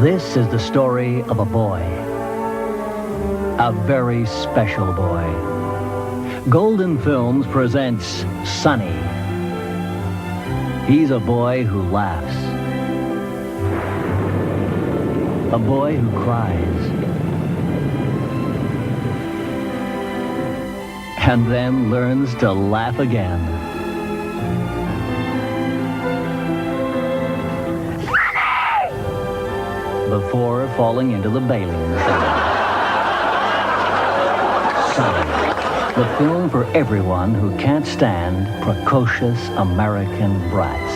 This is the story of a boy. A very special boy. Golden Films presents Sonny. He's a boy who laughs. A boy who cries. And then learns to laugh again. Before falling into the bailing machine. Sonny, the film for everyone who can't stand precocious American brats.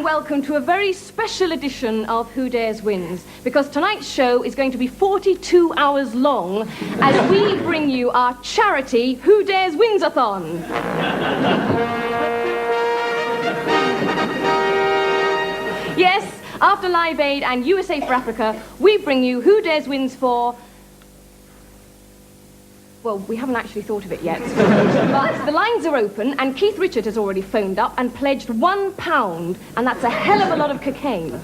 Welcome to a very special edition of Who Dares Wins, because tonight's show is going to be 42 hours long as we bring you our charity Who Dares Wins-a-thon. Yes, after Live Aid and USA for Africa, we bring you Who Dares Wins for... Well, we haven't actually thought of it yet. But the lines are open, and Keith Richard has already phoned up and pledged £1, and that's a hell of a lot of cocaine.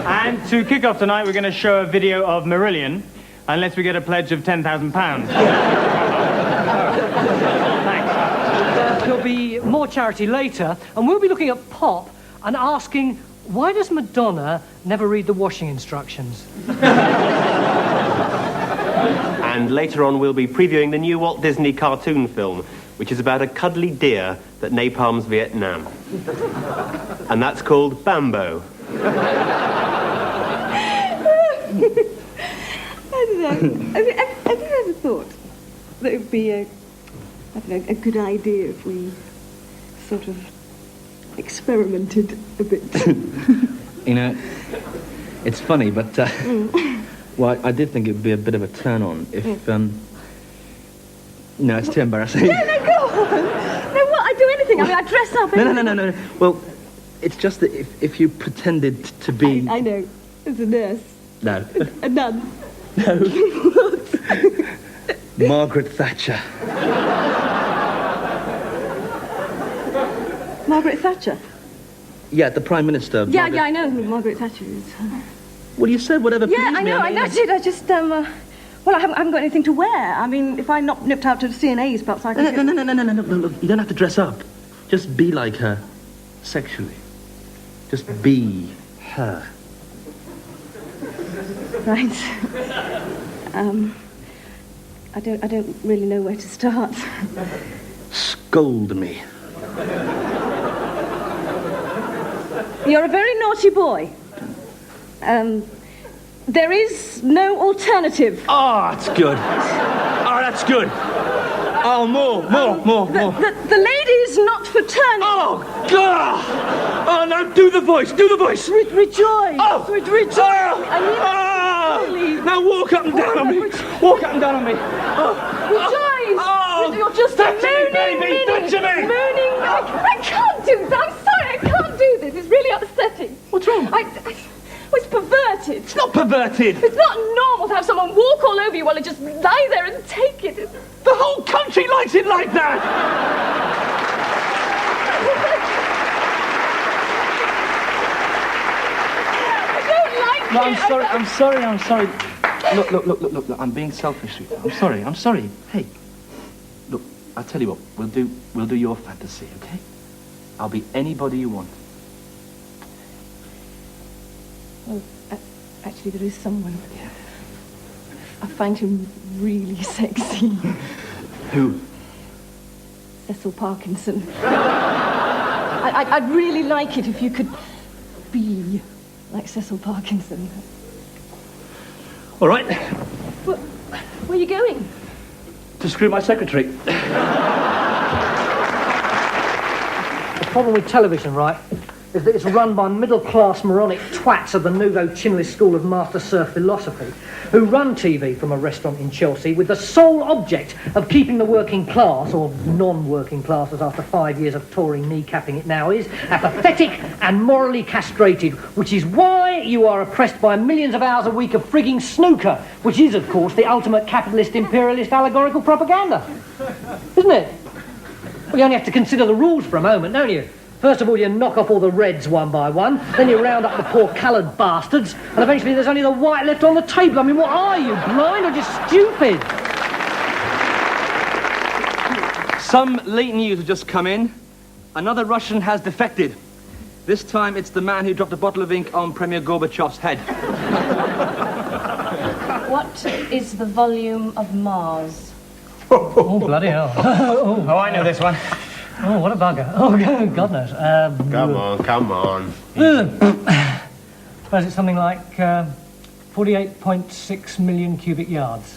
And to kick off tonight, we're going to show a video of Marillion, unless we get a pledge of £10,000. Thanks. There'll be more charity later, and we'll be looking at pop and asking, why does Madonna never read the washing instructions? And later on, we'll be previewing the new Walt Disney cartoon film, which is about a cuddly deer that napalms Vietnam. And that's called Bambo. I don't know. Have you ever thought that it would be a good idea if we sort of experimented a bit? You know, it's funny, but... Well, I did think it would be a bit of a turn-on if, No, it's too embarrassing. No, go on. No, what? I'd do anything. I mean, I'd dress up. No. Well, it's just that if you pretended to be... I know. As a nurse. No. A nun. No. Margaret Thatcher. Margaret Thatcher? Yeah, the Prime Minister. Yeah, I know who Margaret Thatcher is. Well, you said whatever pleased me. Yeah, I know, I did. I just, well, I haven't got anything to wear. I mean, if I nipped out to the CNA's, perhaps I could... No, you don't have to dress up. Just be like her. Sexually. Just be her. Right. I don't really know where to start. Scold me. You're a very naughty boy. There is no alternative. Oh, that's good. Oh, that's good. Oh, more. The lady is not for turning. Oh, God! Oh, no, do the voice. Rejoice. Oh! Rejoice. Oh! I mean, really. Now walk up and down on me. Walk up and down on me. Oh. Rejoice. Oh! You're just touch mooning, me, baby. Touch me. Mooning. I can't do that. I'm sorry, I can't do this. It's really upsetting. What's wrong? It's perverted. It's not perverted. It's not normal to have someone walk all over you while they just lie there and take it. The whole country likes it like that. I don't like No, I'm sorry. Look, I'm being selfish. I'm sorry. Hey, look, I'll tell you what, we'll do your fantasy, okay? I'll be anybody you want. Oh, actually, there is someone. I find him really sexy. Who? Cecil Parkinson. I'd really like it if you could be like Cecil Parkinson. All right. Where are you going? To screw my secretary. The problem with television, right, is that it's run by middle-class moronic twats of the nouveau chinless school of master surf philosophy who run TV from a restaurant in Chelsea with the sole object of keeping the working class, or non-working classes after 5 years of touring kneecapping it now is, apathetic and morally castrated, which is why you are oppressed by millions of hours a week of frigging snooker, which is, of course, the ultimate capitalist, imperialist, allegorical propaganda. Isn't it? Well, you only have to consider the rules for a moment, don't you? First of all, you knock off all the reds one by one, then you round up the poor coloured bastards, and eventually there's only the white left on the table. I mean, what are you, blind or just stupid? Some late news has just come in. Another Russian has defected. This time it's the man who dropped a bottle of ink on Premier Gorbachev's head. What is the volume of Mars? Oh, bloody hell. Oh, I know this one. Oh, what a bugger. Oh, God knows. Come on. Suppose it's something like 48.6 million cubic yards.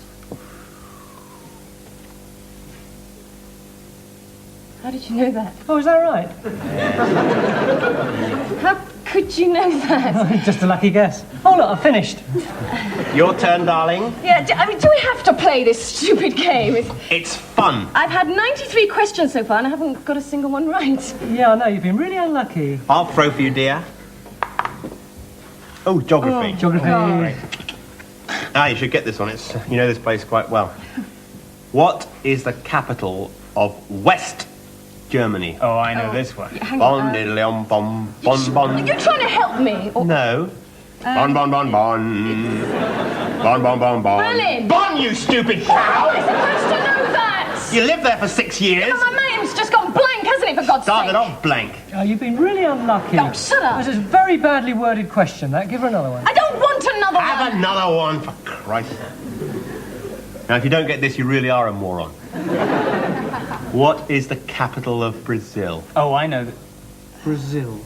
How did you know that? Oh, is that right? How could you know that? Just a lucky guess. Oh, look, I've finished. Your turn, darling. Yeah, I mean, do we have to play this stupid game? It's fun. I've had 93 questions so far and I haven't got a single one right. Yeah, I know, you've been really unlucky. I'll throw for you, dear. Oh, geography. Geography. Ah, you should get this one. You know this place quite well. What is the capital of West Germany? Oh, I know this one. Hang Bon, on. diddly, bon, bon, bon. You're trying to help me? Or... No. Bon, bon, bon, bon. Bon, bon, bon, bon. Berlin. Bon, you stupid How cow! am I supposed to know that? You lived there for 6 years. My mind's just gone blank, hasn't it, for God's Started sake? off blank. Oh, you've been really unlucky. Oh, shut up. This is a very badly worded question, that. Give her another one. I don't want another one. Have another one, for Christ. Now, if you don't get this, you really are a moron. What is the capital of Brazil? Oh, I know that. Brazil.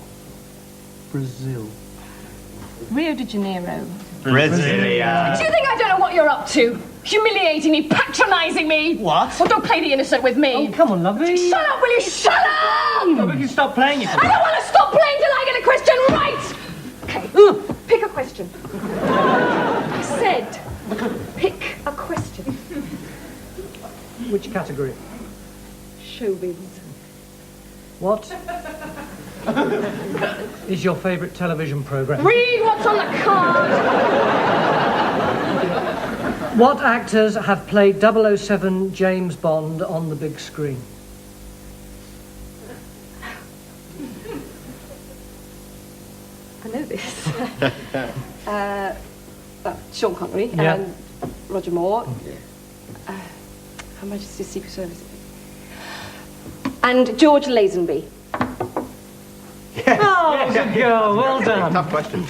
Rio de Janeiro. Brasilia. Do you think I don't know what you're up to? Humiliating me, patronising me. What? Well, don't play the innocent with me. Oh, come on, lovely. Shut up, will you? Shut up! We can stop playing it. I don't want to stop playing till I get a question right. Okay, pick a question. I said, pick a question. Which category? Showbiz. What is your favourite television programme? Read what's on the card. What actors have played 007 James Bond on the big screen? I know this. Sean Connery Yeah. and Roger Moore. Her Majesty's Secret Service. And George Lazenby. Oh, good girl, well done. Tough question.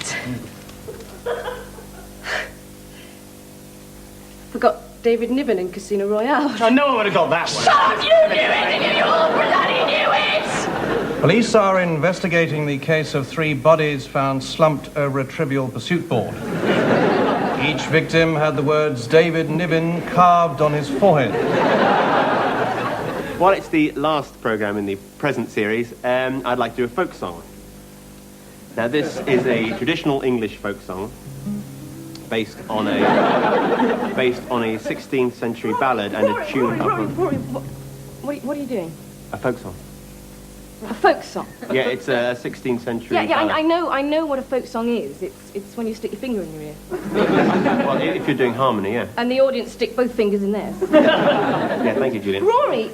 Forgot David Niven in Casino Royale. Oh, no one would have got that one. Shut up, you knew it! You all bloody knew it! Police are investigating the case of 3 bodies found slumped over a Trivial Pursuit board. Each victim had the words David Niven carved on his forehead. While it's the last programme in the present series, I'd like to do a folk song. Now, this is a traditional English folk song based on a 16th century ballad and a tune of Rory, what are you doing? a folk song. A folk song. Yeah, it's a 16th century Yeah, ballad. I know what a folk song is. It's when you stick your finger in your ear. Well, if you're doing harmony, yeah. And the audience stick both fingers in theirs. Yeah, thank you, Julian. Rory,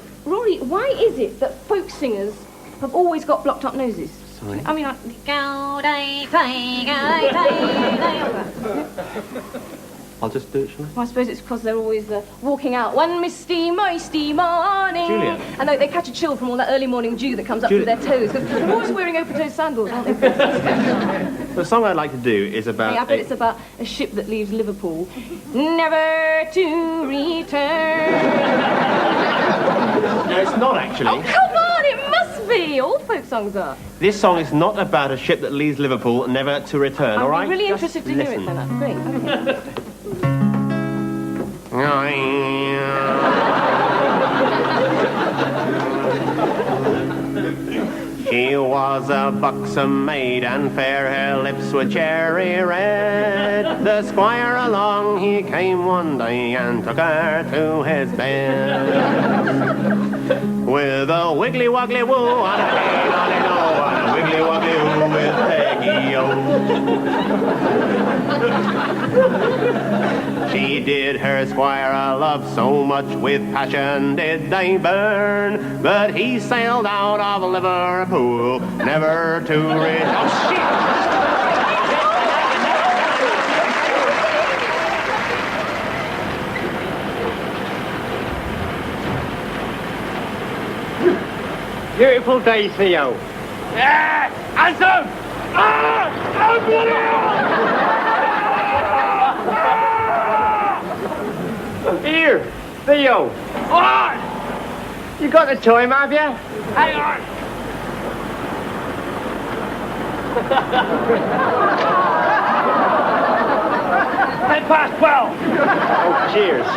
why is it that folk singers have always got blocked up noses? Sorry. I mean, like, go, day, play, I'll just do it, shall I? Well, I suppose it's because they're always walking out one misty, moisty morning. Juliet. And they catch a chill from all that early morning dew that comes up through their toes. Because they're always wearing open-toed sandals, aren't they? The song I'd like to do is about... Yeah, I bet it's about a ship that leaves Liverpool, never to return. No, it's not actually. Oh, come on, it must be. All folk songs are. This song is not about a ship that leaves Liverpool, never to return, all right? I'm really Just interested to hear it listen. then. That'd be great. Okay. She was a buxom maid and fair, her lips were cherry red. The squire along he came one day and took her to his bed. With a wiggly woggly woo and a hey lolly no and a wiggly woggly woo with Peggy-O. She did her squire a love so much with passion did they burn, but he sailed out of Liverpool, never to return. Oh, shit! Beautiful day, Theo. Yeah! Handsome! Ah! Here, Theo. What? You got the time, have you? Hang on. 12:10. Oh, cheers.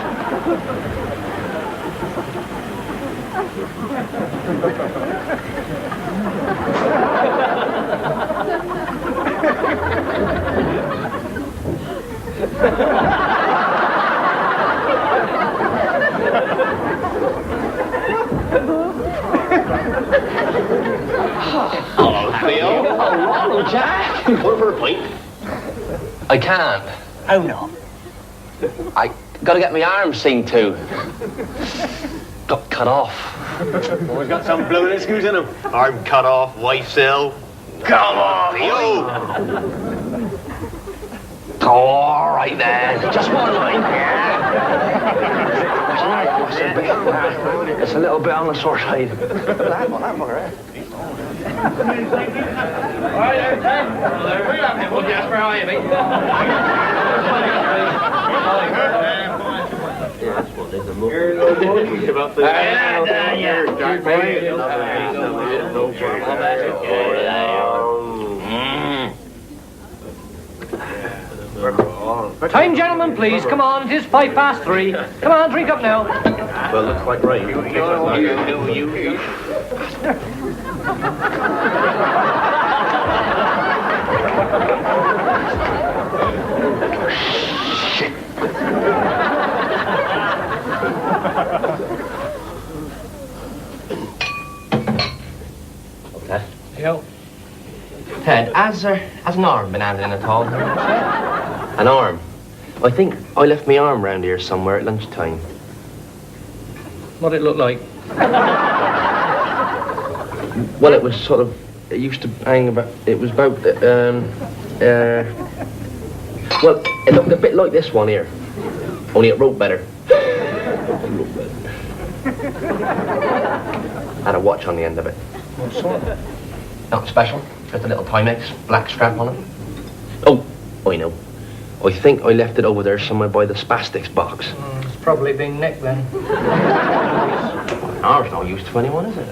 Hello, Theo. Hello, Jack. Going for a pint? I can't. Oh, no. I gotta get my arm seen to. Got cut off. Always got some blowing excuse in him. Arm cut off, wife cell. Come on, Theo. Oh, all right then. Just one line. It's a little bit on the sore side. That one, right? Time, gentlemen, please. Come on, it is 3:05. Come on, drink up now. Well, looks like rain. Okay. Yo. Ted, has an arm been added in at all? An arm? I think I left my arm round here somewhere at lunchtime. What did it look like? Well, it was sort of... It used to hang about... It was about... well, it looked a bit like this one here. Only it wrote better. Had a watch on the end of it. What sort? Not special. Just a little Timex, black strap on it. Oh, I know. I think I left it over there somewhere by the spastics box. It's probably been nicked then. Oh, it's no use to anyone, is it?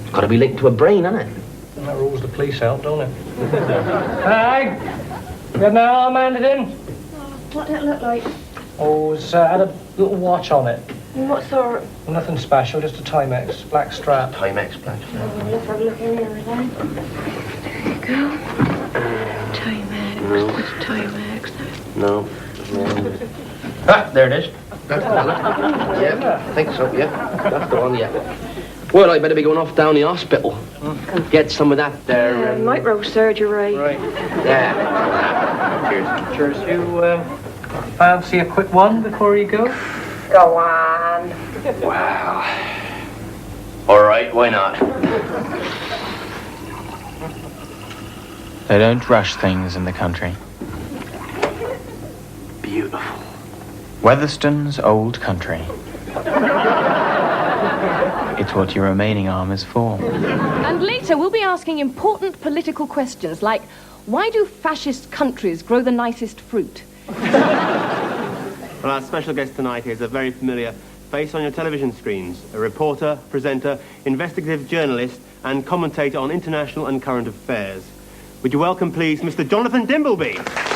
It's got to be linked to a brain, hasn't it? And that rules the police out, don't it? Hey! Got an arm handed in? What did it look like? Oh, it's had a little watch on it. What sort? Nothing special, just a Timex, black strap. Timex, black strap. Let's have a look in here then. There you go. Timex. What's Timex? No. Ah, there it is. That's the one. Yeah, I think so, yeah. That's the one, yeah. Well, I better be going off down the hospital. Get some of that there. Microsurgery. Right. Yeah. Cheers. You fancy a quick one before you go? Go on. Wow. All right, why not? They don't rush things in the country. Be beautiful. Weatherstone's Old Country. It's what your remaining arm is for. And later we'll be asking important political questions like, why do fascist countries grow the nicest fruit? Well, our special guest tonight is a very familiar face on your television screens. A reporter, presenter, investigative journalist and commentator on international and current affairs. Would you welcome, please, Mr. Jonathan Dimbleby?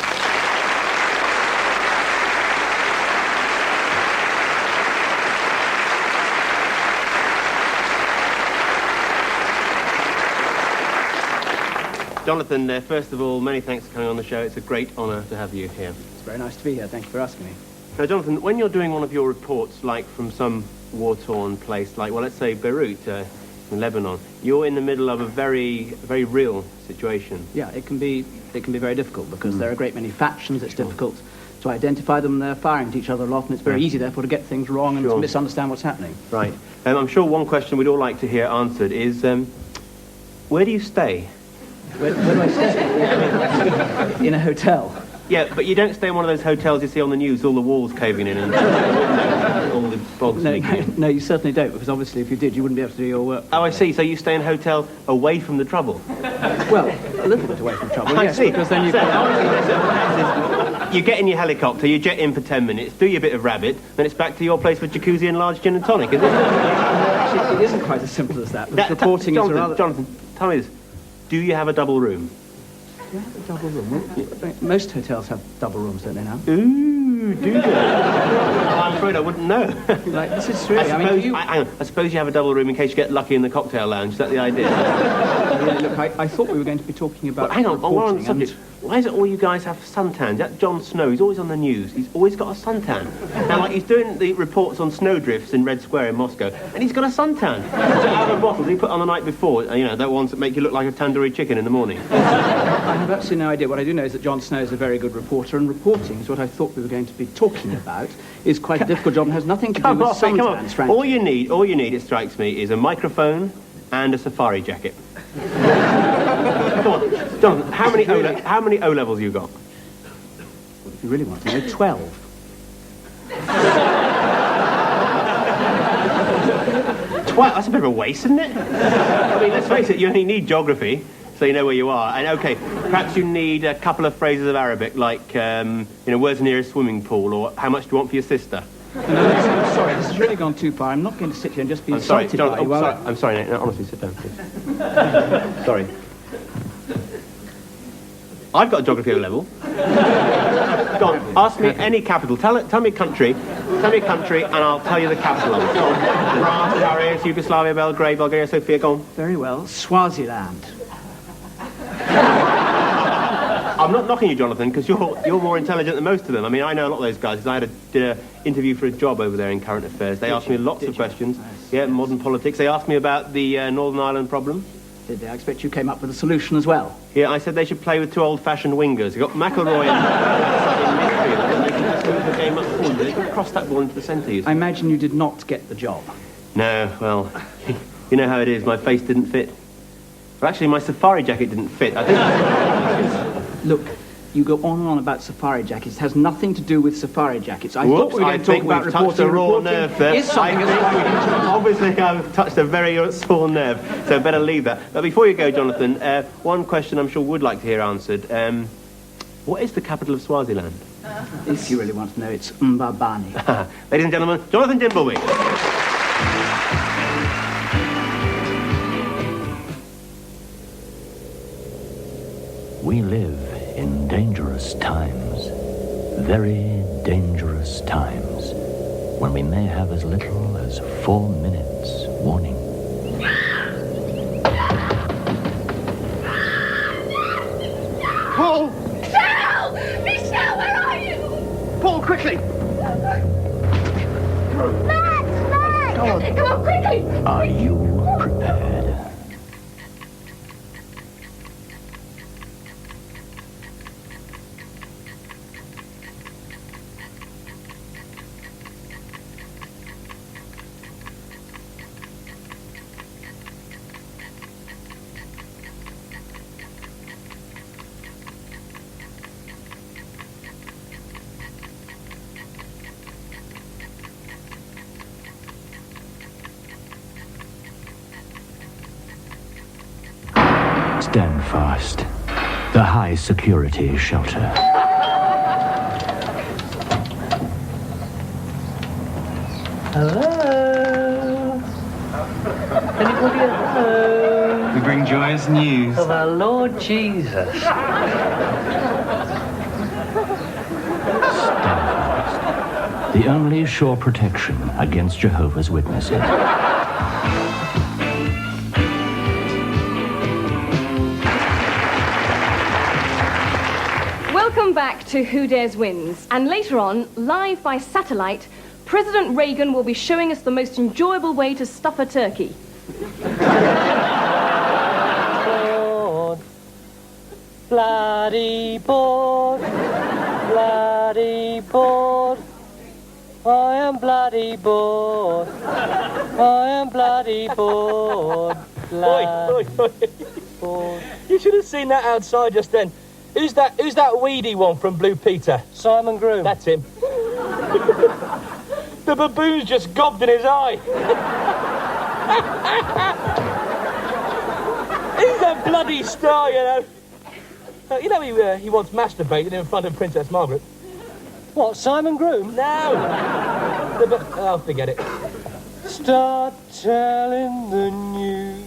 Jonathan, first of all, many thanks for coming on the show. It's a great honour to have you here. It's very nice to be here. Thank you for asking me. Now, Jonathan, when you're doing one of your reports, like from some war-torn place, like, well, let's say Beirut in Lebanon, you're in the middle of a very, very real situation. Yeah, it can be very difficult because there are a great many factions. It's difficult to identify them. They're firing at each other a lot, and it's very easy, therefore, to get things wrong and to misunderstand what's happening. Right. I'm sure one question we'd all like to hear answered is, where do you stay? Where do I stay? In a hotel. Yeah, but you don't stay in one of those hotels you see on the news, all the walls caving in and all the bogs leaking in. No, you certainly don't, because obviously if you did, you wouldn't be able to do your work. Oh, I see. So you stay in a hotel away from the trouble? Well, a little bit away from trouble, yes, see. because then you you get in your helicopter, you jet in for 10 minutes, do your bit of rabbit, then it's back to your place for jacuzzi and large gin and tonic, isn't it? Actually, it isn't quite as simple as that. Reporting is rather... Jonathan, tell me this. Do you have a double room? Do you have a double room? Most hotels have double rooms, don't they now? Ooh, do you? Well, I'm afraid I wouldn't know. Like, this is true. I suppose you have a double room in case you get lucky in the cocktail lounge. Is that the idea? Yeah, look, I thought we were going to be talking about... Well, hang on, while on the subject, why is it all you guys have suntans? That Jon Snow, he's always on the news. He's always got a suntan. Now, like, he's doing the reports on snowdrifts in Red Square in Moscow, and he's got a suntan. So out of bottles he put on the night before, you know, the ones that make you look like a tandoori chicken in the morning. I have absolutely no idea. What I do know is that Jon Snow is a very good reporter, and reporting is what I thought we were going to be talking about. Is quite a difficult job and has nothing to do with suntans, frankly. All you need, it strikes me, is a microphone and a safari jacket. Come on, Jonathan, how many O-levels you got? If you really want to know, 12. 12? That's a bit of a waste, isn't it? I mean, let's face it, you only need geography, so you know where you are. And, OK, perhaps you need a couple of phrases of Arabic, like, where's the nearest swimming pool, or how much do you want for your sister? No, sorry, this has really gone too far. I'm not going to sit here and just be insulted by you. I'm sorry, Nate. No, honestly, sit down, please. Sorry. I've got a geography O-level. Go on, ask me any capital. Tell me a country. Tell me a country, and I'll tell you the capital of it. Go on. France, Paris, Yugoslavia, Belgrade, Bulgaria, Sofia. Go on. Very well. Swaziland. I'm not knocking you, Jonathan, because you're more intelligent than most of them. I mean, I know a lot of those guys, because I did an interview for a job over there in current affairs. They asked me lots of questions. Nice. Yeah, modern politics. They asked me about the Northern Ireland problem. Did they? I expect you came up with a solution as well. Yeah, I said they should play with two old-fashioned wingers. You've got McElroy and midfield, and they can just move the game up forward. They can cross that ball into the centre. I imagine you did not get the job. No, well, you know how it is. My face didn't fit. Well, actually, my safari jacket didn't fit. I think... Look, you go on and on about safari jackets. It has nothing to do with safari jackets. I thought we were going to talk about reporting. Touched a raw nerve there. Obviously, I've touched a very sore nerve, so better leave that. But before you go, Jonathan, one question I'm sure would like to hear answered. What is the capital of Swaziland? If you really want to know, it's Mbabane. Ladies and gentlemen, Jonathan Dimbleby. We live in dangerous times, very dangerous times, when we may have as little as 4 minutes warning. Paul! Michelle! Michelle, where are you? Paul, quickly! Max! Come on, quickly! Are you prepared? Stand fast. The high security shelter. Hello? Anybody at home? We bring joyous news. Of our Lord Jesus. The only sure protection against Jehovah's Witnesses. Welcome back to Who Dares Wins. And later on, live by satellite, President Reagan will be showing us the most enjoyable way to stuff a turkey. Bored. Bloody bored. Bloody bored. I am bloody bored. I am bloody bored. Oi. Bored. You should have seen that outside just then. Who's that weedy one from Blue Peter? Simon Groom. That's him. The baboon's just gobbed in his eye. He's a bloody star, you know. He once masturbated in front of Princess Margaret. What, Simon Groom? No. Forget it. Start telling the news.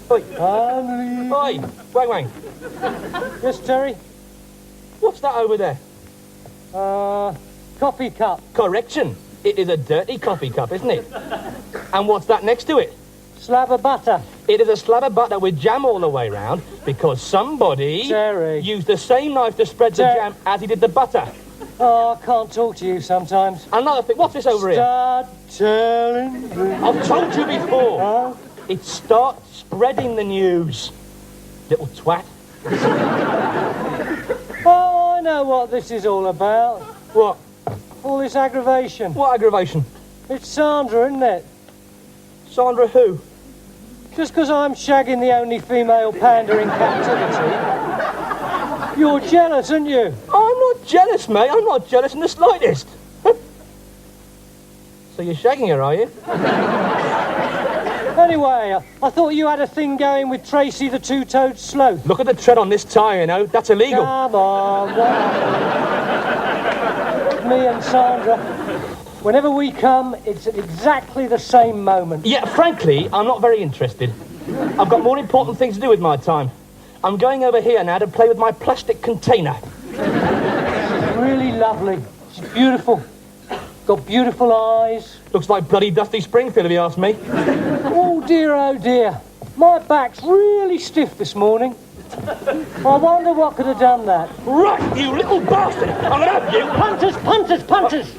Oi. I'm Oi, Wang. Yes, Terry? What's that over there? Coffee cup. Correction. It is a dirty coffee cup, isn't it? And what's that next to it? Slab of butter. It is a slab of butter with jam all the way round because somebody Terry. used the same knife to spread the jam as he did the butter. Oh, I can't talk to you sometimes. Another thing, what's this over Start telling the here? I've told you before. Huh? It's start spreading the news. Little twat. Oh, I know what this is all about. What? All this aggravation. What aggravation? It's Sandra, isn't it? Sandra who? Just because I'm shagging the only female panda in captivity. You're jealous, aren't you? I'm not jealous, mate. I'm not jealous in the slightest. So you're shagging her, are you? Anyway, I thought you had a thing going with Tracy the two-toed sloth. Look at the tread on this tyre, you know. That's illegal. Come on, me and Sandra. Whenever we come, it's at exactly the same moment. Yeah, frankly, I'm not very interested. I've got more important things to do with my time. I'm going over here now to play with my plastic container. Really lovely. She's beautiful. Got beautiful eyes. Looks like bloody Dusty Springfield, if you ask me. Oh dear. My back's really stiff this morning. I wonder what could have done that. Right, you little bastard! I'm gonna have you! Punters!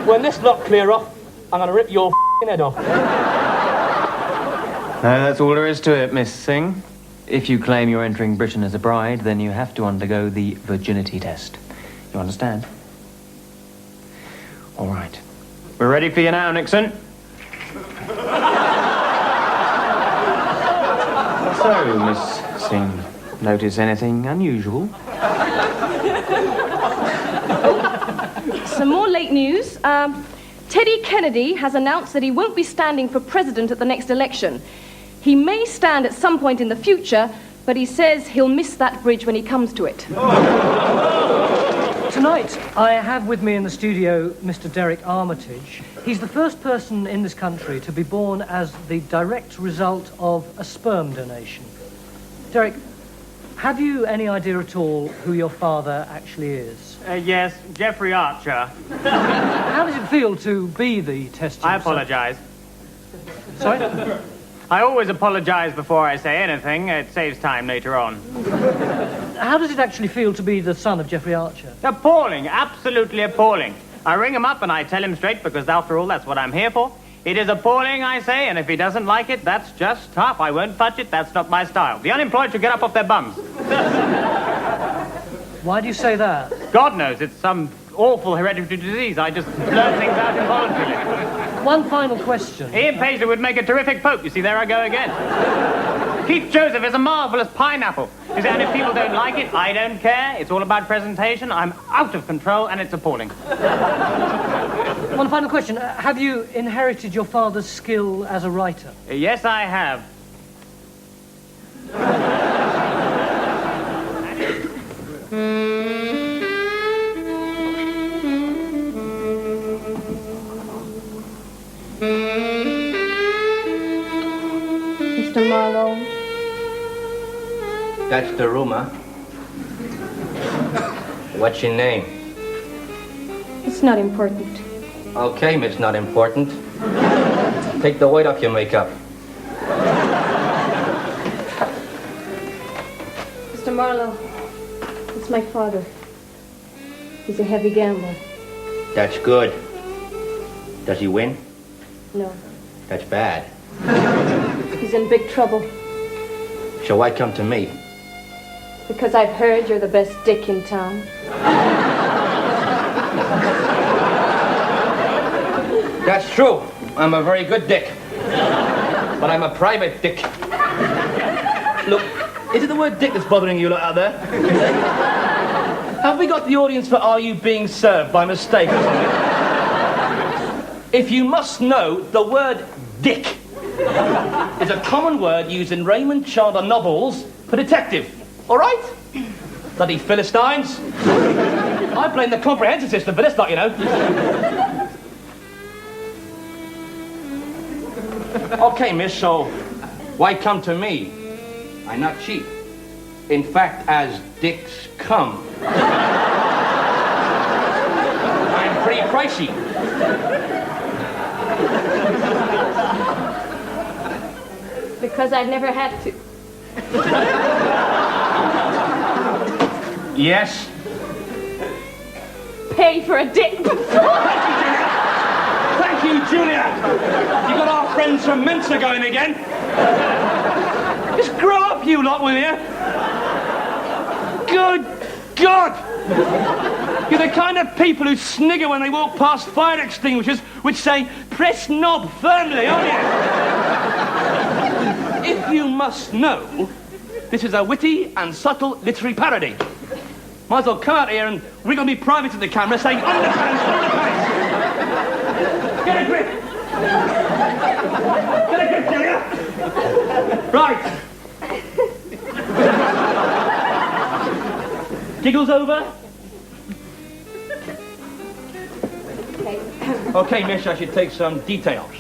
When this lot clear off, I'm gonna rip your head off. That's all there is to it, Miss Singh. If you claim you're entering Britain as a bride, then you have to undergo the virginity test. You understand? All right. We're ready for you now, Nixon. So, Miss Singh, notice anything unusual? Some more late news. Teddy Kennedy has announced that he won't be standing for president at the next election. He may stand at some point in the future, but he says he'll miss that bridge when he comes to it. Tonight, I have with me in the studio Mr. Derek Armitage. He's the first person in this country to be born as the direct result of a sperm donation. Derek, have you any idea at all who your father actually is? Yes, Jeffrey Archer. How does it feel to be the test tube? I apologise. Sorry? I always apologise before I say anything. It saves time later on. How does it actually feel to be the son of Jeffrey Archer? Appalling, absolutely appalling. I ring him up and I tell him straight because after all, that's what I'm here for. It is appalling, I say, and if he doesn't like it, that's just tough. I won't touch it, that's not my style. The unemployed should get up off their bums. Why do you say that? God knows, it's some awful hereditary disease. I just blurt things out involuntarily. One final question. Ian Paisley would make a terrific pope. You see, there I go again. Keith Joseph is a marvellous pineapple. And if people don't like it, I don't care. It's all about presentation. I'm out of control, and it's appalling. One final question. Have you inherited your father's skill as a writer? Yes, I have. Mr. Marlowe. That's the room, huh? What's your name? It's not important. Okay, Miss Not Important. Take the weight off your makeup. Mr. Marlowe, it's my father. He's a heavy gambler. That's good. Does he win? No, That's bad. he's in big trouble. So why come to me? Because I've heard you're the best dick in town. That's true. I'm a very good dick. But I'm a private dick. Look, is it the word dick that's bothering you lot out there? Have we got the audience for Are You Being Served by mistake or something? If you must know, the word dick is a common word used in Raymond Chandler novels for detective. All right? Bloody Philistines. I blame the comprehensive system for this lot, you know. Okay, miss, so why come to me? I'm not cheap. In fact, as dicks come, I'm pretty pricey. Because I've never had to. Yes? Pay for a dick before. Thank you, Julia. You got our friends from Minster going again. Just grow up, you lot, will you? Good God! You're the kind of people who snigger when they walk past fire extinguishers which say, press knob firmly, aren't you? If you must know, this is a witty and subtle literary parody. Might as well come out here and wriggle me private to the camera saying, underpants, underpants! Get a grip! Get a grip, Julia! Right. Giggles over? Okay, miss, I should take some details.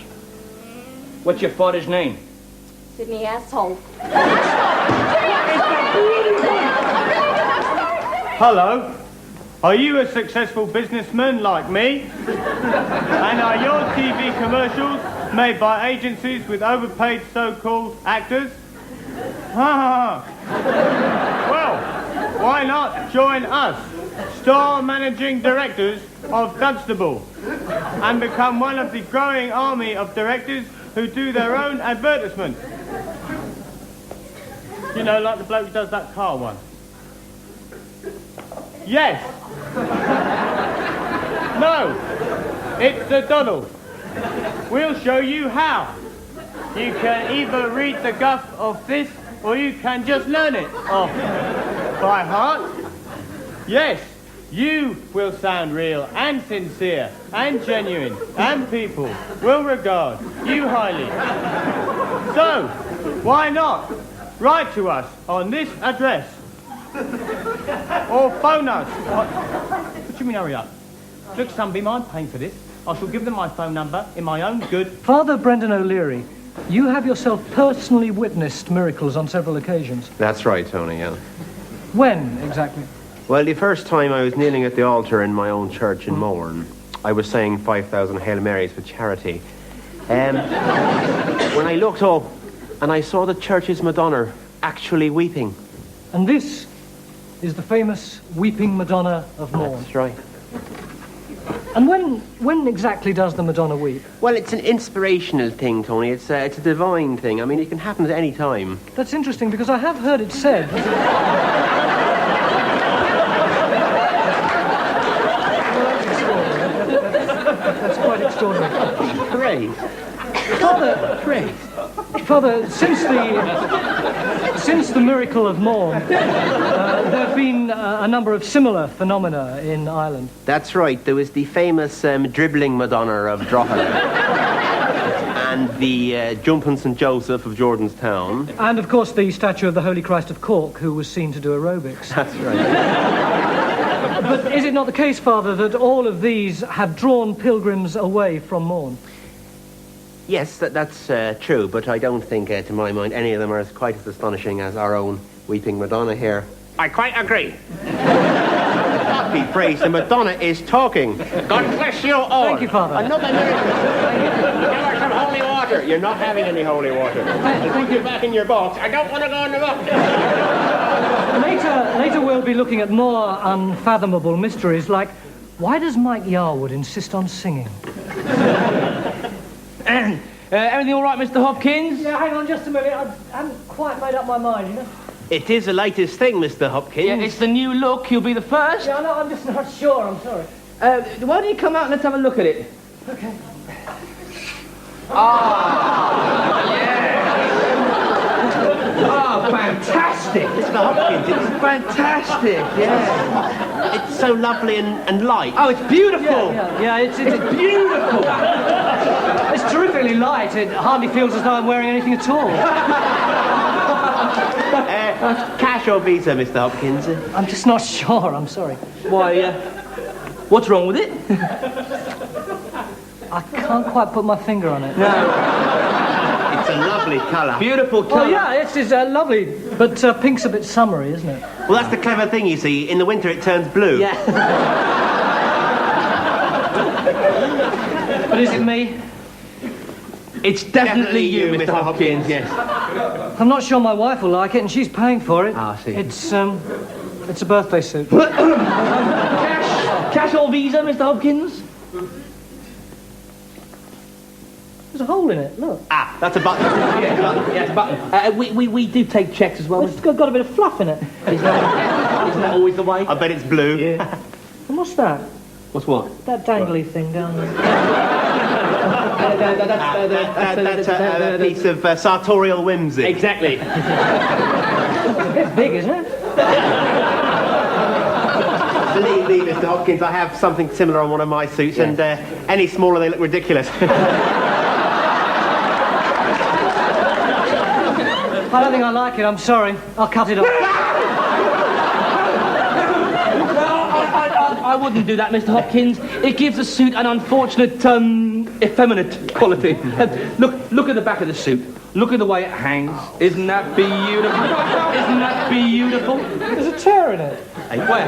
What's your father's name? Sydney asshole. Hello. Are you a successful businessman like me? And are your TV commercials made by agencies with overpaid so-called actors? Ha ha ha. Well, why not join us, star managing directors of Dunstable, and become one of the growing army of directors who do their own advertisement? You know, like the bloke who does that car one. Yes. No. It's the Donald. We'll show you how. You can either read the guff of this, or you can just learn it off by heart. Yes, you will sound real and sincere and genuine, and people will regard you highly. So, why not write to us on this address? Or phone us. What do you mean, hurry up? Look, Sunbeam, I'm paying for this. I shall give them my phone number in my own good... Father Brendan O'Leary, you have yourself personally witnessed miracles on several occasions. That's right, Tony, yeah. When, exactly? Well, the first time I was kneeling at the altar in my own church in Mourne, I was saying 5,000 Hail Marys for charity. When I looked up and I saw the church's Madonna actually weeping. And this is the famous Weeping Madonna of Mourne. That's right. And when exactly does the Madonna weep? Well, it's an inspirational thing, Tony. It's a divine thing. I mean, it can happen at any time. That's interesting, because I have heard it said... That's quite extraordinary. Praise. Father, praise. Father, since the miracle of Morn, there have been a number of similar phenomena in Ireland. That's right. There was the famous dribbling Madonna of Drogheda and the jumping St. Joseph of Jordanstown. And, of course, the statue of the Holy Christ of Cork, who was seen to do aerobics. That's right. But is it not the case, Father, that all of these have drawn pilgrims away from Morn? Yes, that's true, but I don't think, to my mind, any of them are quite as astonishing as our own Weeping Madonna here. I quite agree. God be praised, the Madonna is talking. God bless you all. Thank you, Father. Another miracle. Give her some holy water. You're not having any holy water. I'll put you back in your box. I don't want to go in the box. Later we'll be looking at more unfathomable mysteries, like, why does Mike Yarwood insist on singing? Everything all right, Mr. Hopkins? Yeah, hang on just a minute. I haven't quite made up my mind, you know? It is the latest thing, Mr. Hopkins. Yeah, it's the new look. You'll be the first. Yeah, no, I'm just not sure. I'm sorry. Why don't you come out and let's have a look at it? Okay. Oh, fantastic! Mr. Hopkins, it's Fantastic, yeah. It's so lovely and light. Oh, it's beautiful. Yeah, it's Beautiful. It's terrifically light. It hardly feels as though I'm wearing anything at all. Cash or Visa, Mr. Hopkins? I'm just not sure. I'm sorry. Why, what's wrong with it? I can't quite put my finger on it. It's a lovely colour. Beautiful colour. Oh, yeah, it's lovely. But pink's a bit summery, isn't it? Well, that's the clever thing, you see. In the winter, it turns blue. Yeah. But is it me? It's definitely you, Mr. Hopkins, yes. I'm not sure my wife will like it, and she's paying for it. Ah, I see. It's a birthday suit. Cash or Visa, Mr. Hopkins? There's a hole in it, look. Ah, that's a button. Yeah, it's a button. We do take checks as well. It's got a bit of fluff in it. Isn't that always the way? I bet it's blue. Yeah. And what's that? What's what? That dangly thing down there. That's a piece of sartorial whimsy. Exactly. It's a bit big, isn't it? Believe me, Mr. Hopkins, I have something similar on one of my suits, and any smaller, they look ridiculous. I don't think I like it, I'm sorry. I'll cut it off. I wouldn't do that, Mr. Hopkins. It gives the suit an unfortunate, effeminate quality. Look at the back of the suit. Look at the way it hangs. Isn't that beautiful? Isn't that beautiful? There's a tear in it. Hey, where?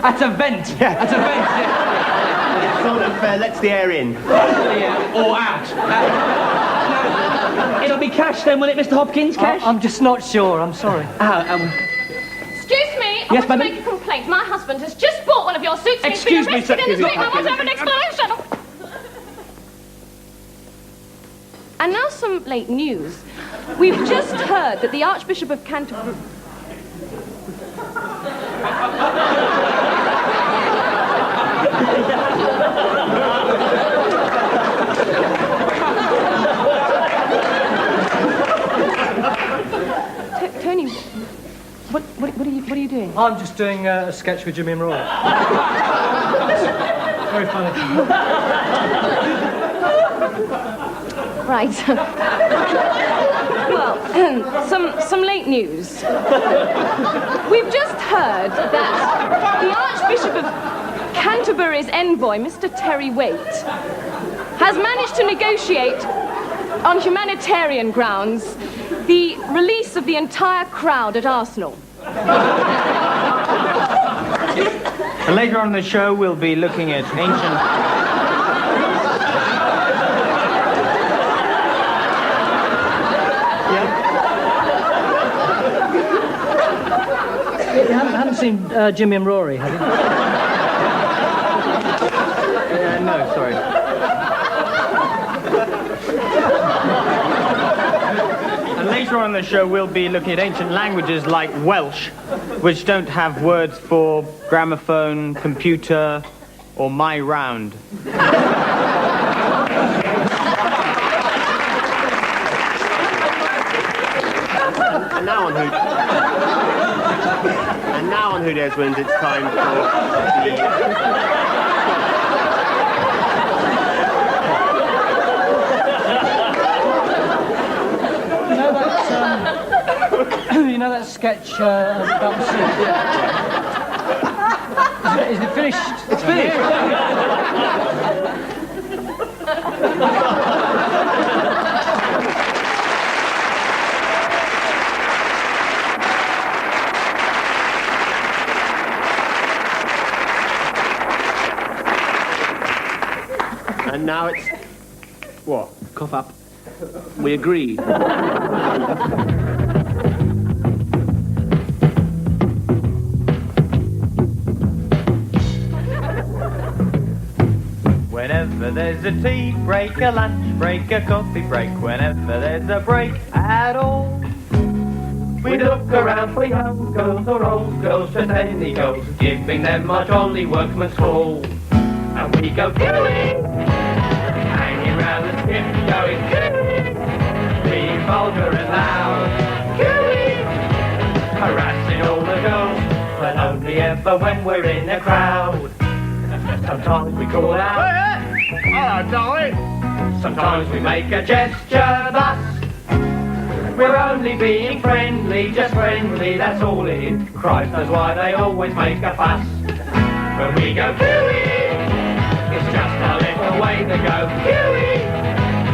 That's a vent. Yeah. That's a vent, yeah. It sort of lets the air in. Or out. It'll be cash then, will it, Mr. Hopkins? Cash? I'm just not sure, I'm sorry. Excuse me, I Yes, want to madam? make a complaint. My husband has just bought one of your suits and he's Excuse been me, arrested sir. in the street. I want to have an explanation. And now some late news. We've just heard that the Archbishop of Canterbury... Tony, what are you doing? I'm just doing a sketch with Jimmy and Rory. Very funny. Right. Well, some late news. We've just heard that the Archbishop of Canterbury's envoy, Mr. Terry Waite, has managed to negotiate on humanitarian grounds the release of the entire crowd at Arsenal. And later on in the show, we'll be looking at ancient... You haven't seen Jimmy and Rory, have you? no, sorry. And later on in the show, we'll be looking at ancient languages like Welsh, which don't have words for gramophone, computer, or my round? And now on Who Dares Wins, it's time for You know that sketch about the sea? Is it finished? It's finished. And now it's... What? Cough up. We agreed. Whenever there's a tea break, a lunch break, a coffee break, whenever there's a break at all, we look around for young girls or old girls, just any girls, giving them our jolly workman's call. And we go cooing, hanging round the skip, going cooing, being vulgar and loud, cooing, harassing all the girls, but only ever when we're in a crowd. Sometimes we call out, hello, darling. Sometimes we make a gesture thus. We're only being friendly, just friendly, that's all it is. Christ knows why they always make a fuss. When we go cooey, it's just a little way to go cooey.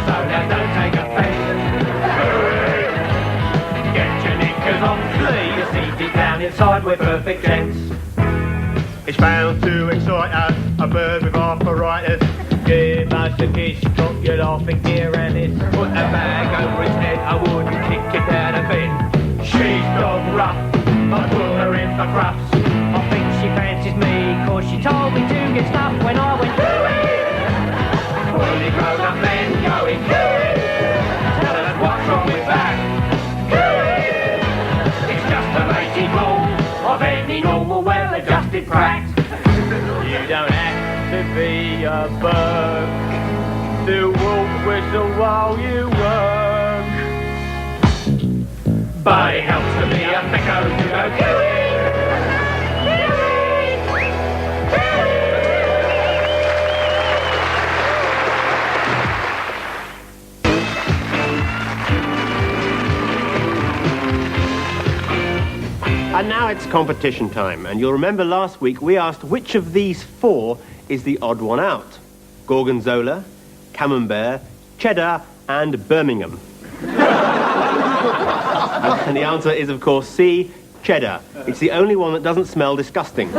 So now don't take offence. Get your knickers on, please. Seated down inside, we're perfect gents. It's bound to excite us, a bird with arthritis. Give us a kiss, drop your laughing gear and it's put a bag over his head, I wouldn't kick it out of bed. She's dog rough, I put her in the crufts. I think she fancies me, cause she told me to get stuff when I went cooey. Fully grown up men going cooey. Tell us what's wrong with that. Cooey! It's just a lazy rule of any normal, well-adjusted prat. You don't have to be a bird to wolf whistle while you work, but it helps to be a thicko to go cooey. And now it's competition time, and you'll remember last week we asked which of these four is the odd one out. Gorgonzola, Camembert, Cheddar, and Birmingham. And the answer is, of course, C, Cheddar. It's the only one that doesn't smell disgusting.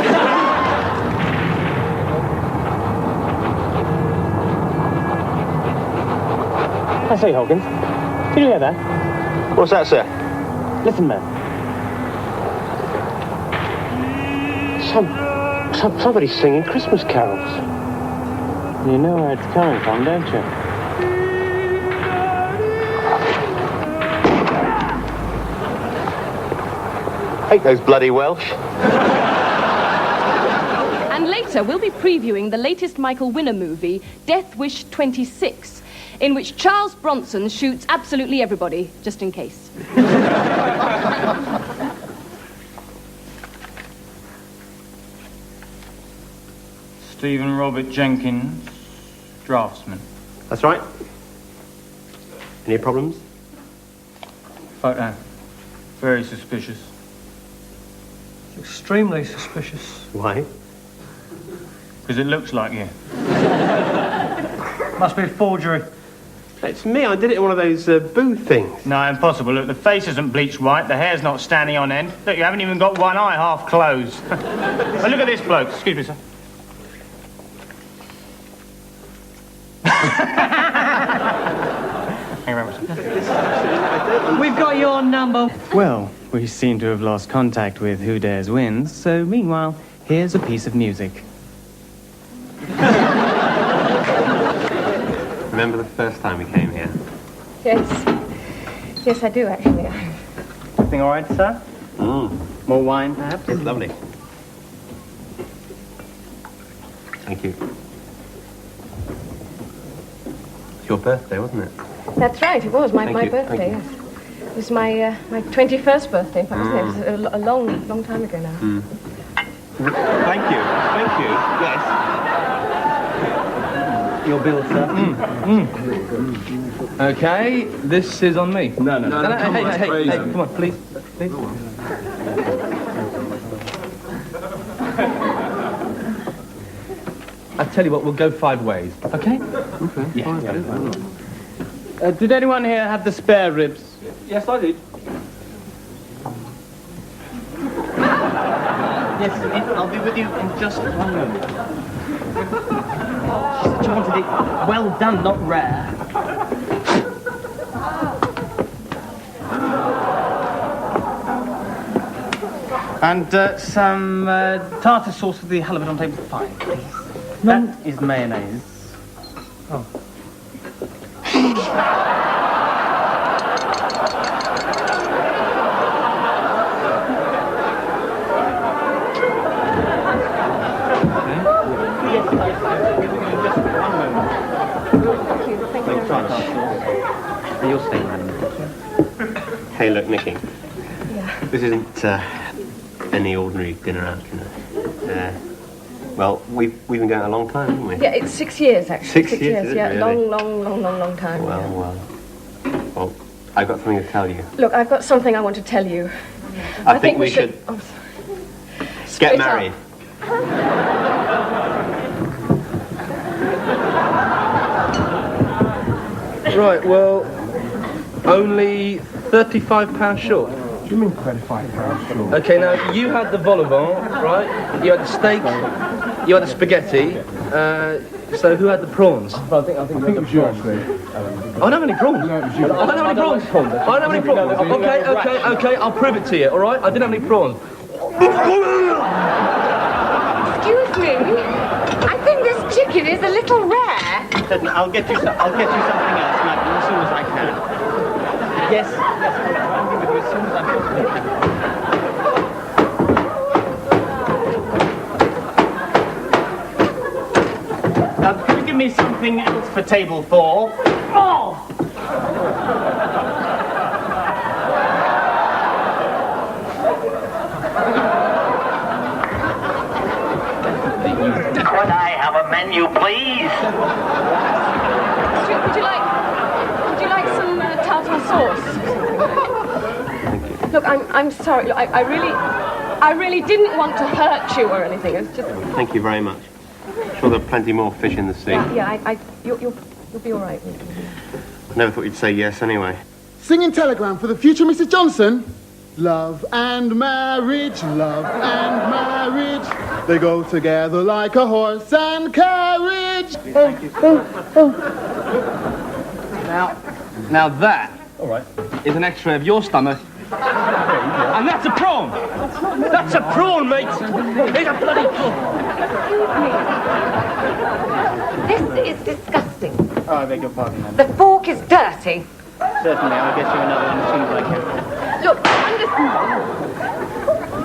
I say, Hoggins, did you hear that? What's that, sir? Listen, man. Somebody's singing Christmas carols. You know where it's coming from, don't you? Hate those bloody Welsh. And later, we'll be previewing the latest Michael Winner movie, Death Wish 26, in which Charles Bronson shoots absolutely everybody, just in case. Stephen Robert Jenkins, draftsman. That's right. Any problems? Photo. Very suspicious. Extremely suspicious. Why? Because it looks like you. Must be a forgery. It's me, I did it in one of those booth things. No, impossible. Look, the face isn't bleached white, the hair's not standing on end. Look, you haven't even got one eye half closed. Well, look at this bloke. Excuse me, sir. Thank you very much. We've got your number. Well, we seem to have lost contact with Who Dares Wins, so meanwhile, here's a piece of music. Remember the first time we came here? Yes. Yes, I do, actually. Everything all right, sir? More wine, perhaps? It's lovely. Thank you. It's your birthday, wasn't it? That's right, it was my Thank you, birthday, thank you. yes. It was my 21st birthday, in fact, wasn't it? It was a long time ago now. Thank you. Thank you. Yes. Your bill, sir. Okay, this is on me. No, Hey, come on, please. I tell you what, we'll go 5 ways. Okay? Okay. Yeah. Did anyone here have the spare ribs? Yes, I did. Yes, I'll be with you in just 1 moment. She wanted it well done, not rare. And some tartar sauce with the halibut on table 5, please. That is mayonnaise. Oh. You'll stay, madam. Hey, look, Nicky. Yeah. This isn't any ordinary dinner out, you know. Well, we've been going a long time, haven't we? Yeah, it's 6 years, actually. 6 years, is it yeah. really? Long time. yeah. Well, I've got something to tell you. Look, I've got something I want to tell you. I think we should Oh, get Straight up. married. Right, well, only £35 short. What do you mean £35 short? Okay, now, you had the vol au vent, right? You had the steak, you had the spaghetti, so who had the prawns? I think it was you, actually. I don't have any prawns. No, it was you. I don't have any prawns. I don't have any prawns. Okay, I'll prove it to you, all right? I didn't have any prawns. Excuse me. I think this chicken is a little rare. I'll get you something else, madam, as soon as I can. Yes, I'll be with you as soon as I can. Could you give me something else for table 4? Oh! Could I have a menu, please? Would you like some tartar sauce? Look, I'm sorry. Look, I really didn't want to hurt you or anything. It's just. Thank you very much. I'm sure there are plenty more fish in the sea. Yeah, you'll be all right. I never thought you'd say yes anyway. Singing telegram for the future Mrs. Johnson. Love and marriage, love and marriage. They go together like a horse and carriage. Now that, all right, is an X-ray of your stomach. And that's a prawn! That's a prawn, mate! It's a bloody prawn! This is disgusting. Oh, I beg your pardon, madam. The fork is dirty. Certainly, I'll get you another one as soon as I can. Look,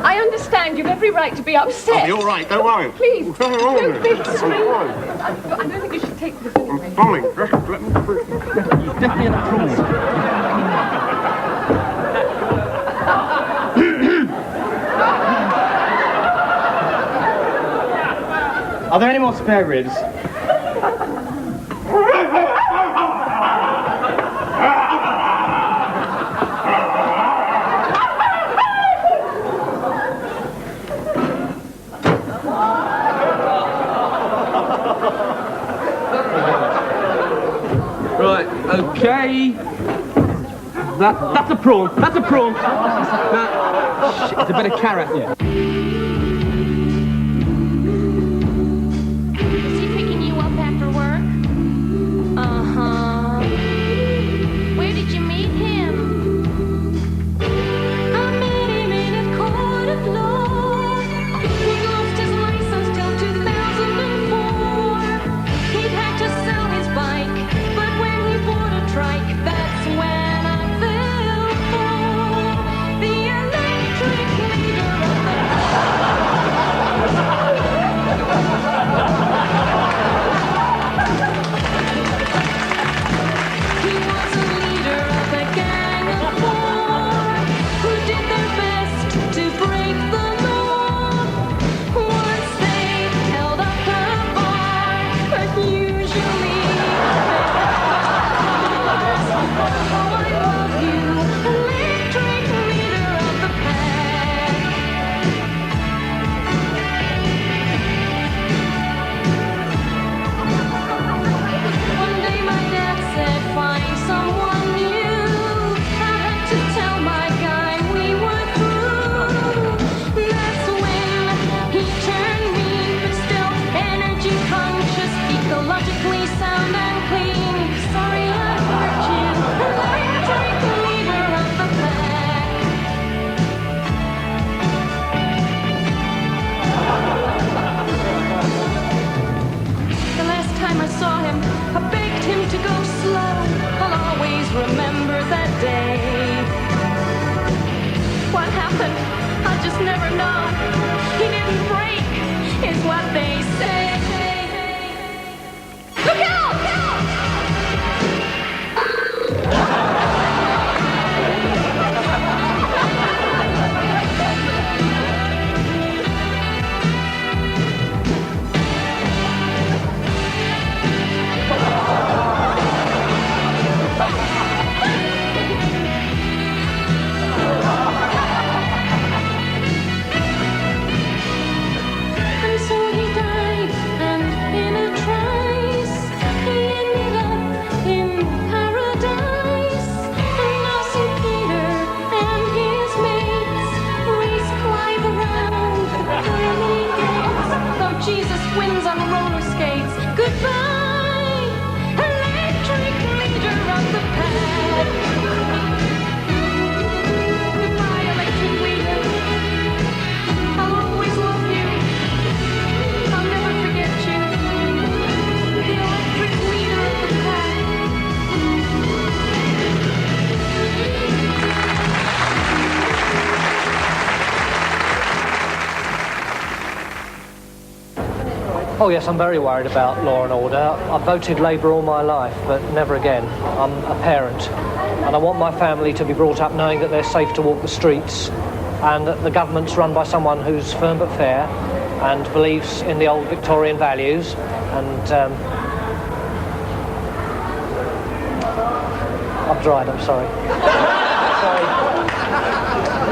I understand you've every right to be upset. I'll be all right, don't worry. Please, Nothing wrong with don't be it. extreme. I don't think you should take this anyway. Fine, let me Definitely a prawn. Are there any more spare ribs? Right, okay. That's a prawn. That's a prawn. Now, shit, it's a bit of carrot. Yeah. Is he picking you up after work? Uh-huh. Where did you meet him? I met him in a court of law. He lost his license till 2004. He'd had to sell his bike, but when he bought a trike, that's when I fell for the electric leader of the Oh yes, I'm very worried about law and order. I've voted Labour all my life, but never again. I'm a parent, and I want my family to be brought up knowing that they're safe to walk the streets, and that the government's run by someone who's firm but fair, and believes in the old Victorian values, and I've dried, I'm sorry. Sorry.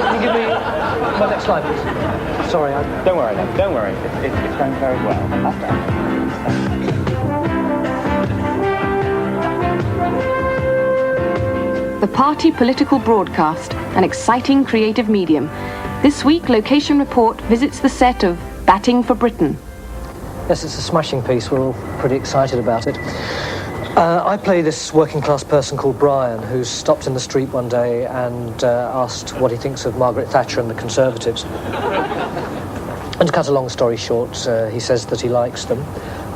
Can you give me my next slide, please? Sorry, Don't worry, then. Don't worry. It's going very well. The Party Political Broadcast, an exciting creative medium. This week, Location Report visits the set of Batting for Britain. Yes, it's a smashing piece. We're all pretty excited about it. I play this working-class person called Brian, who's stopped in the street one day and asked what he thinks of Margaret Thatcher and the Conservatives. And to cut a long story short, he says that he likes them.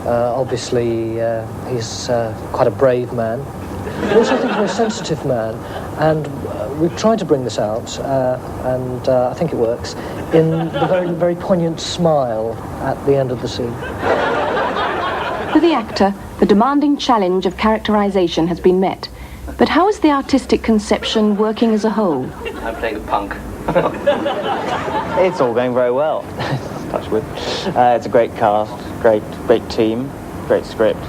Obviously, he's quite a brave man. I also think he's a sensitive man, and we've tried to bring this out, and I think it works, in the very, very poignant smile at the end of the scene. For the actor, the demanding challenge of characterization has been met. But how is the artistic conception working as a whole? I'm playing a punk. It's all going very well. Touch wood. It's a great cast, great team, great script.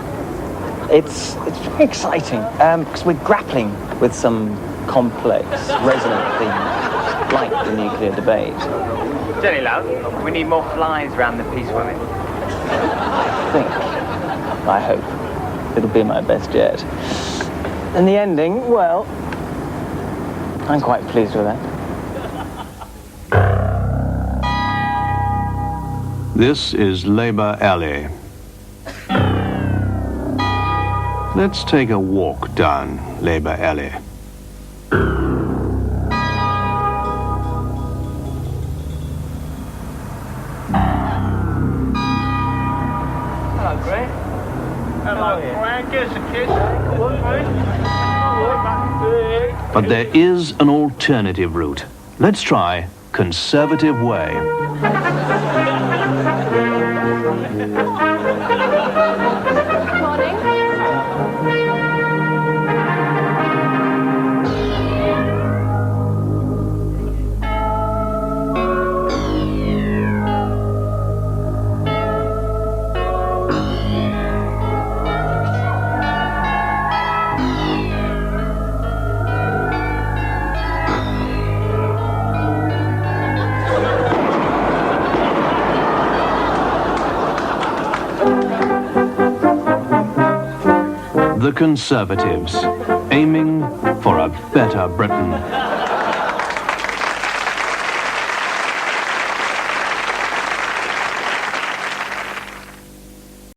It's very exciting because we're grappling with some complex, resonant themes like the nuclear debate. Jenny, love, we need more flies around the piece, women. I hope it'll be my best yet. And the ending, well, I'm quite pleased with that. This is Labour Alley. Let's take a walk down Labour Alley. Hello, Greg. Hello, Greg. Give us a kiss. But there is an alternative route. Let's try Conservative Way. The Conservatives, aiming for a better Britain.